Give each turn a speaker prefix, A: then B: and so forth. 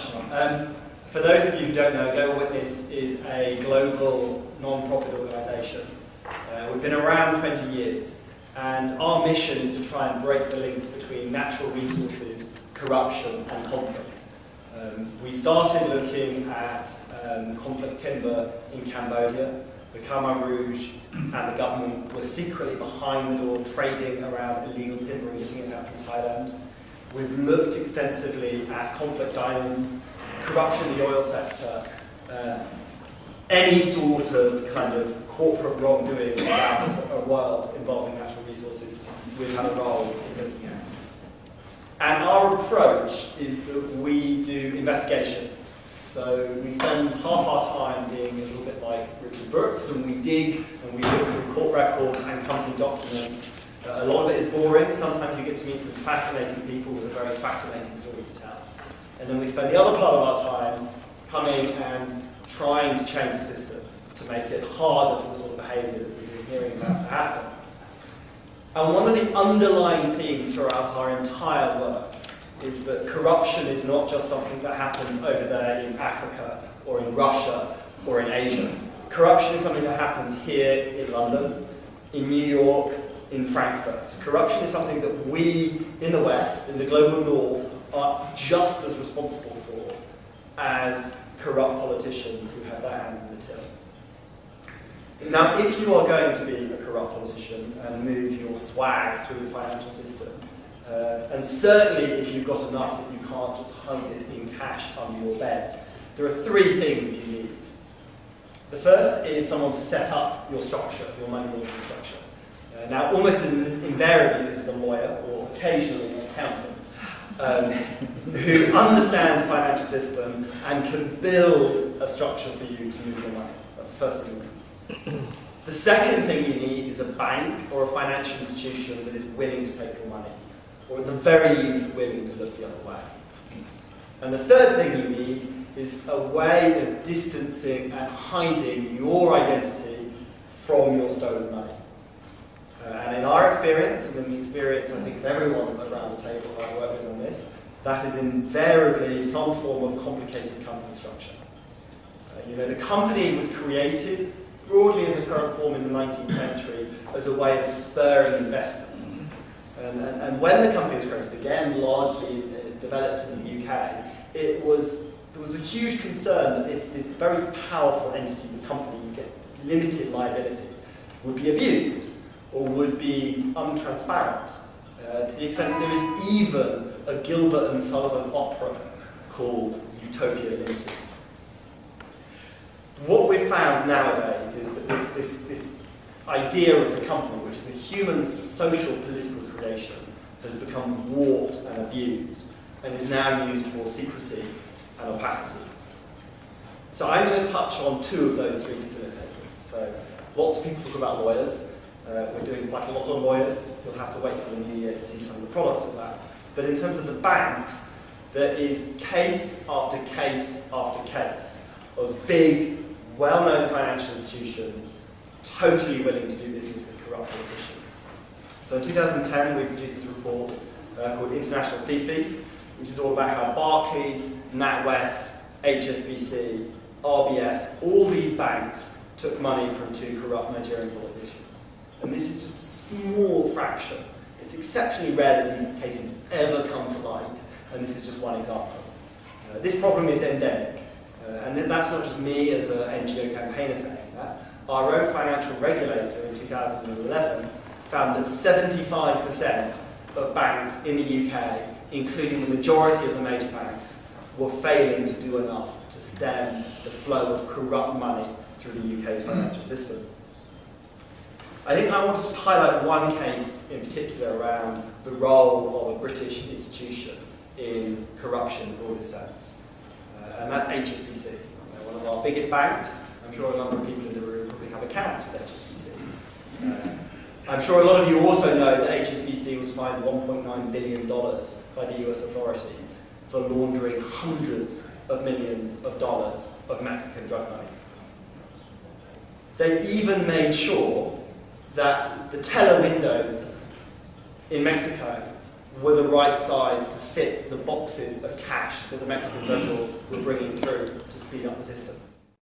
A: much. For those of you who don't know, Global Witness is a global non-profit organisation. We've been around 20 years, and our mission is to try and break the links between natural resources, corruption and conflict. We started looking at conflict timber in Cambodia. The Khmer Rouge and the government were secretly behind the door trading around illegal timber and getting it out from Thailand. We've looked extensively at conflict islands, corruption in the oil sector, any sort of kind of corporate wrongdoing around a world involving natural resources we've had a role in looking at. And our approach is that we do investigations. So we spend half our time being a little bit like Richard Brooks, and we dig and we look through court records and company documents. A lot of it is boring. Sometimes you get to meet some fascinating people with a very fascinating story to tell. And then we spend the other part of our time coming and trying to change the system to make it harder for the sort of behaviour that we've been hearing about to happen. And one of the underlying themes throughout our entire work is that corruption is not just something that happens over there in Africa or in Russia or in Asia. Corruption is something that happens here in London, in New York, in Frankfurt. Corruption is something that we in the West, in the global North, are just as responsible for as corrupt politicians who have their hands in the till. Now, if you are going to be a corrupt politician and move your swag through the financial system, and certainly if you've got enough that you can't just hide it in cash under your bed, there are three things you need. The first is someone to set up your structure, your money making structure. Now, almost invariably, this is a lawyer or occasionally an accountant who understand the financial system and can build a structure for you to move your money. That's the first thing you need. The second thing you need is a bank or a financial institution that is willing to take your money, or at the very least willing to look the other way. And the third thing you need is a way of distancing and hiding your identity from your stolen money. And in our experience, and in the experience I think of everyone around the table who I work with on this, that is invariably some form of complicated company structure. The company was created broadly in the current form in the 19th century as a way of spurring investment. And when the company was created, again largely developed in the UK, there was a huge concern that this very powerful entity, the company, you get limited liability, would be abused or would be untransparent, to the extent that there is even a Gilbert and Sullivan opera called Utopia Limited. What we've found nowadays is that this idea of the company, which is a human social political creation, has become warped and abused and is now used for secrecy and opacity. So I'm going to touch on two of those three facilitators. So lots of people talk about lawyers. We're doing quite a lot on lawyers. You'll have to wait till the new year to see some of the products of that. But in terms of the banks, there is case after case after case of big, well-known financial institutions totally willing to do business with corrupt politicians. So in 2010, we produced this report called International Thief, which is all about how Barclays, NatWest, HSBC, RBS, all these banks took money from two corrupt Nigerian politicians. And this is just a small fraction. It's exceptionally rare that these cases ever come to light, and this is just one example. This problem is endemic, and that's not just me as an NGO campaigner saying that. Our own financial regulator in 2011 found that 75% of banks in the UK, including the majority of the major banks, were failing to do enough to stem the flow of corrupt money through the UK's financial system. I think I want to just highlight one case in particular around the role of a British institution in corruption in the broader sense, and that's HSBC, one of our biggest banks. I'm sure a number of people in the room probably have accounts with HSBC. I'm sure a lot of you also know that HSBC was fined $1.9 billion by the US authorities for laundering hundreds of millions of dollars of Mexican drug money. They even made sure that the teller windows in Mexico were the right size to fit the boxes of cash that the Mexican drug lords were bringing through to speed up the system.